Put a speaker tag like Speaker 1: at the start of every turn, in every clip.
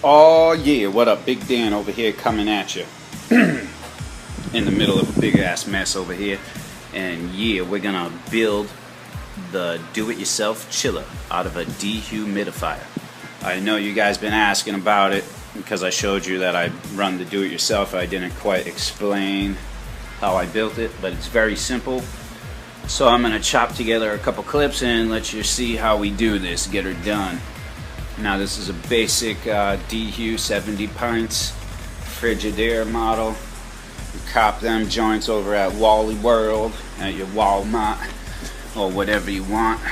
Speaker 1: Oh yeah, what up? Big Dan over here coming at you. In the middle of a big ass mess over here. And yeah, we're gonna build the do-it-yourself chiller out of a dehumidifier. I know you guys been asking about it because I showed you that I run the do-it-yourself. I didn't quite explain how I built it, but it's very simple. So I'm gonna chop together a couple clips and let you see how we do this, get her done. Now this is a basic Dehu 70 pints Frigidaire model. You cop them joints over at Wally World, at your Walmart, or whatever you want.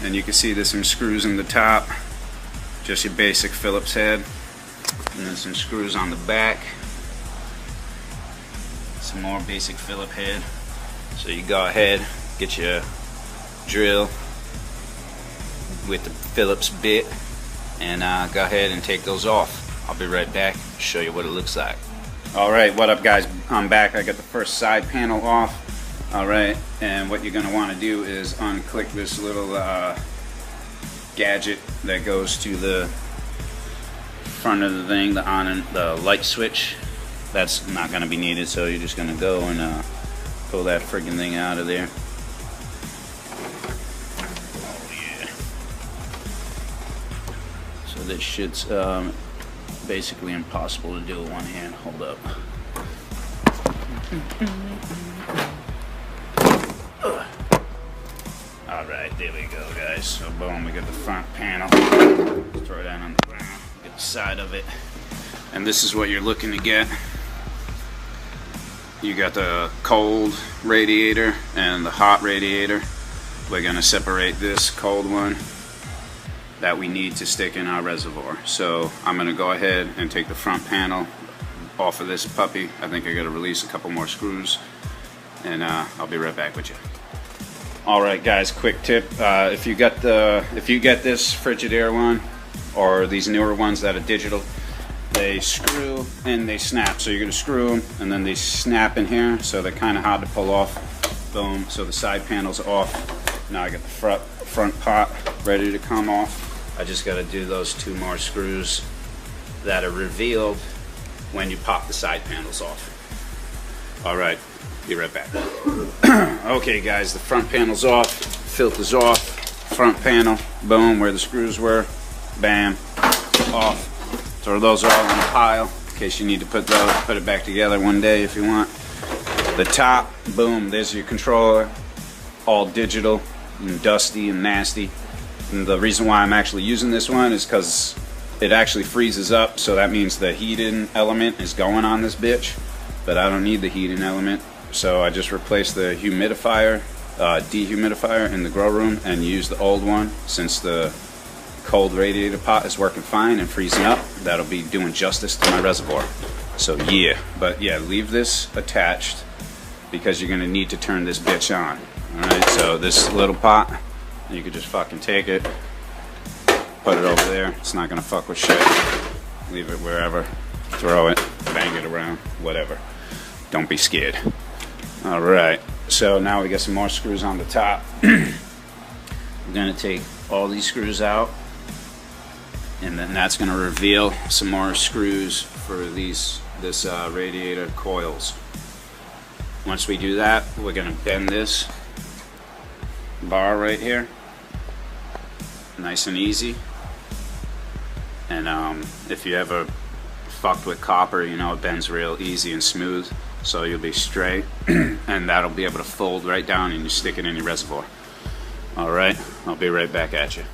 Speaker 1: And you can see there's some screws in the top, just your basic Phillips head. And then some screws on the back. Some more basic Phillips head. So you go ahead, get your drill with the Phillips bit and go ahead and take those off. I'll be right back, show you what it looks like. Alright, what up guys, I'm back. I got the first side panel off. Alright, and what you're going to want to do is unclick this little gadget that goes to the front of the thing, the on and the light switch. That's not going to be needed, so you're just going to go and pull that friggin' thing out of there. So this shit's basically impossible to do with one hand. Hold up. Alright, there we go guys. So boom, we got the front panel. Throw that on the ground. Get the side of it. And this is what you're looking to get. You got the cold radiator and the hot radiator. We're going to separate this cold one that we need to stick in our reservoir. So I'm going to go ahead and take the front panel off of this puppy. I think I got to release a couple more screws, and I'll be right back with you. Alright guys, quick tip. If you get this Frigidaire one or these newer ones that are digital, they screw and they snap. So you're going to screw them and then they snap in here, so they're kind of hard to pull off. Boom, so the side panel's off. Now I got the front pot ready to come off. I just got to do those two more screws that are revealed when you pop the side panels off. Alright, be right back. Okay guys, the front panel's off, filter's off, front panel, boom, where the screws were, bam, off. Throw those all in a pile in case you need to put it back together one day if you want. The top, boom, there's your controller, all digital and dusty and nasty. And the reason why I'm actually using this one is because it actually freezes up, so that means the heating element is going on this bitch, but I don't need the heating element, so I just replaced the dehumidifier in the grow room and used the old one. Since the cold radiator pot is working fine and freezing up, that'll be doing justice to my reservoir. So yeah, but yeah, leave this attached because you're gonna need to turn this bitch on. Alright, so this little pot, you could just fucking take it, put it over there. It's not gonna fuck with shit. Leave it wherever, throw it, bang it around, whatever. Don't be scared. Alright, so now we got some more screws on the top. We're gonna take all these screws out, and then that's going to reveal some more screws for this radiator coils. Once we do that, we're going to bend this bar right here, nice and easy. And if you ever fucked with copper, you know it bends real easy and smooth, so you'll be straight, and that'll be able to fold right down and you stick it in your reservoir. Alright, I'll be right back at you.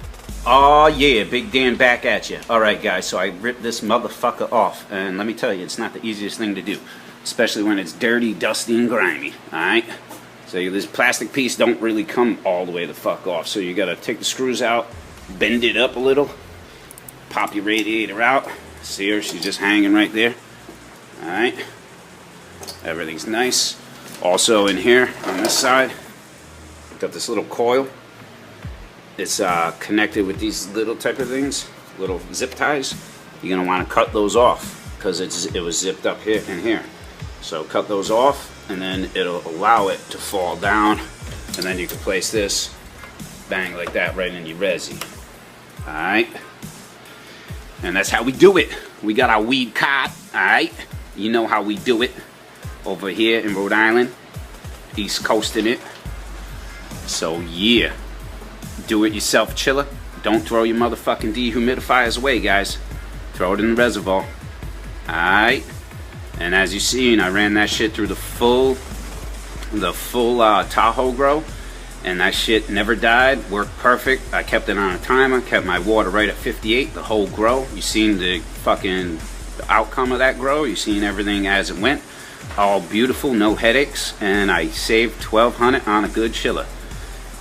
Speaker 1: Oh yeah, Big Dan back at you. Alright guys, so I ripped this motherfucker off, and let me tell you, it's not the easiest thing to do, especially when it's dirty, dusty, and grimy. Alright, so this plastic piece don't really come all the way the fuck off, so you gotta take the screws out, bend it up a little, pop your radiator out. See her, she's just hanging right there. Alright, everything's nice. Also in here on this side, got this little coil. It's connected with these little type of things, little zip ties. You're gonna want to cut those off because it was zipped up here and here. So cut those off, and then it'll allow it to fall down, and then you can place this, bang, like that, right in your resi. All right. And that's how we do it. We got our weed cart, alright? You know how we do it over here in Rhode Island, East Coasting it. So yeah, do it yourself, chiller. Don't throw your motherfucking dehumidifiers away, guys. Throw it in the reservoir. Alright. And as you seen, I ran that shit through the full Tahoe grow, and that shit never died. Worked perfect. I kept it on a timer, kept my water right at 58 the whole grow. You seen the fucking outcome of that grow. You seen everything as it went. All beautiful, no headaches, and I saved $1,200 on a good chiller.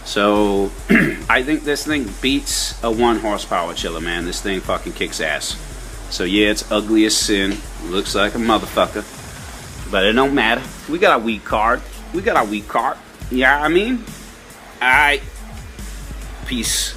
Speaker 1: So I think this thing beats a 1 horsepower chiller, man. This thing fucking kicks ass. So yeah, it's ugly as sin. Looks like a motherfucker, but it don't matter. We got our weed card. We got our weed cart. Yeah, I mean, alright. Peace.